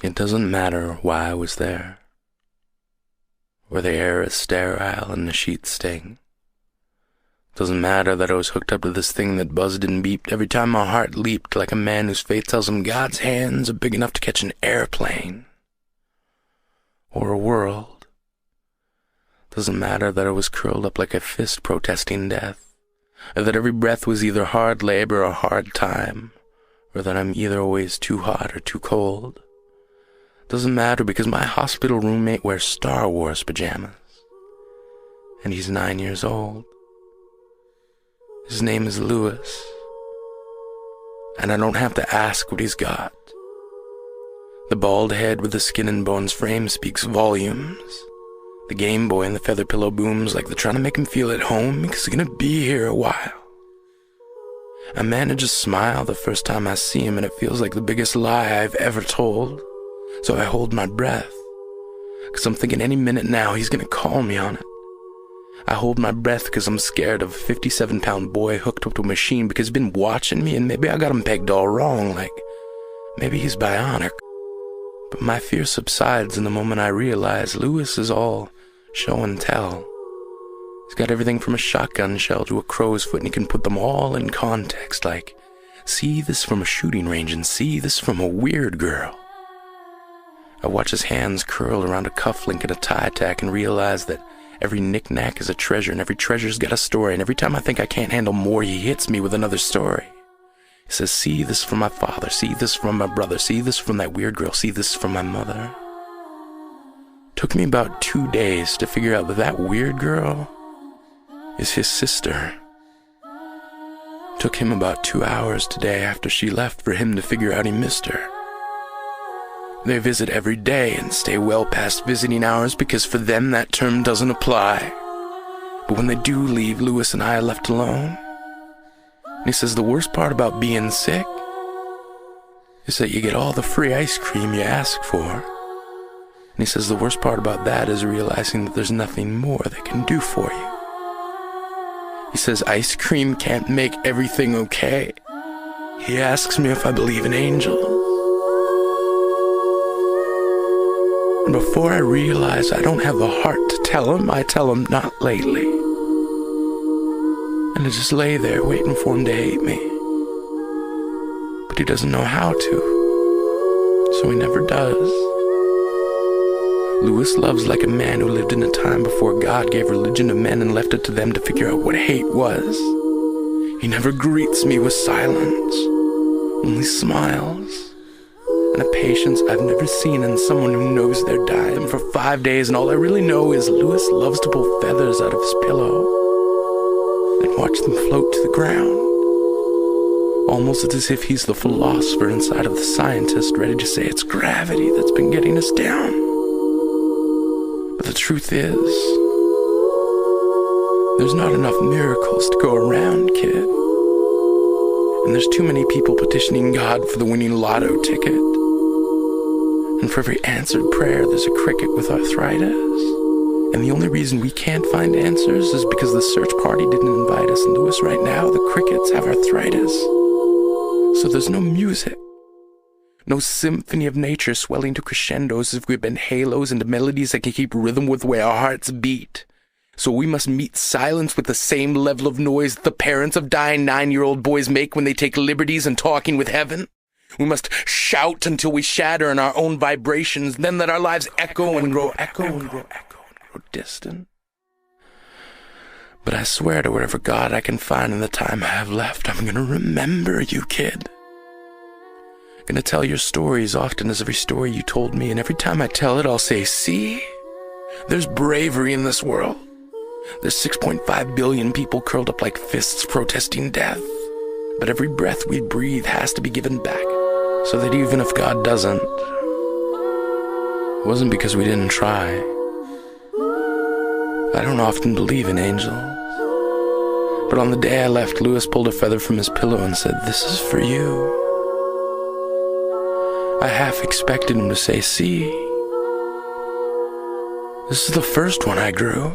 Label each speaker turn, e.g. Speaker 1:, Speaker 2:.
Speaker 1: It doesn't matter why I was there, where the air is sterile and the sheets sting. Doesn't matter that I was hooked up to this thing that buzzed and beeped every time my heart leaped, like a man whose fate tells him God's hands are big enough to catch an airplane or a world. Doesn't matter that I was curled up like a fist protesting death, or that every breath was either hard labor or hard time, or that I'm either always too hot or too cold. Doesn't matter because my hospital roommate wears Star Wars pajamas, and he's 9 years old. His name is Lewis, and I don't have to ask what he's got. The bald head with the skin and bones frame speaks volumes. The Game Boy and the feather pillow booms like they're trying to make him feel at home because he's gonna be here a while. I manage to smile the first time I see him, and it feels like the biggest lie I've ever told. So I hold my breath, because I'm thinking any minute now he's gonna call me on it. I hold my breath because I'm scared of a 57-pound boy hooked up to a machine because he's been watching me, and maybe I got him pegged all wrong, like maybe he's bionic. But my fear subsides in the moment I realize Lewis is all show and tell. He's got everything from a shotgun shell to a crow's foot, and he can put them all in context, like, see this from a shooting range and see this from a weird girl. I watch his hands curl around a cufflink and a tie tack and realize that every knick-knack is a treasure, and every treasure's got a story, and every time I think I can't handle more, he hits me with another story. He says, see this from my father, see this from my brother, see this from that weird girl, see this from my mother. Took me about 2 days to figure out that that weird girl is his sister. Took him about 2 hours today after she left for him to figure out he missed her. They visit every day and stay well past visiting hours because for them that term doesn't apply. But when they do leave, Lewis and I are left alone. And he says the worst part about being sick is that you get all the free ice cream you ask for. And he says the worst part about that is realizing that there's nothing more they can do for you. He says ice cream can't make everything okay. He asks me if I believe in angels. And before I realize I don't have the heart to tell him, I tell him not lately. And I just lay there waiting for him to hate me. But he doesn't know how to, so he never does. Lewis loves like a man who lived in a time before God gave religion to men and left it to them to figure out what hate was. He never greets me with silence, only smiles. And a patience I've never seen in someone who knows they're dying for 5 days, and all I really know is Lewis loves to pull feathers out of his pillow and watch them float to the ground, almost as if he's the philosopher inside of the scientist ready to say it's gravity that's been getting us down. But the truth is, there's not enough miracles to go around, kid. And there's too many people petitioning God for the winning lotto ticket. And for every answered prayer, there's a cricket with arthritis. And the only reason we can't find answers is because the search party didn't invite us. And Lewis, right now, the crickets have arthritis. So there's no music. No symphony of nature swelling to crescendos as if we've been halos into melodies that can keep rhythm with where our hearts beat. So we must meet silence with the same level of noise that the parents of dying 9-year-old boys make when they take liberties in talking with heaven. We must shout until we shatter in our own vibrations, then let our lives echo and grow distant. But I swear to whatever God I can find in the time I have left, I'm gonna remember you, kid. Gonna tell your story as often as every story you told me, and every time I tell it, I'll say, see? There's bravery in this world. There's 6.5 billion people curled up like fists protesting death. But every breath we breathe has to be given back, so that even if God doesn't, it wasn't because we didn't try. I don't often believe in angels, but on the day I left, Lewis pulled a feather from his pillow and said, this is for you. I half expected him to say, see, this is the first one I grew.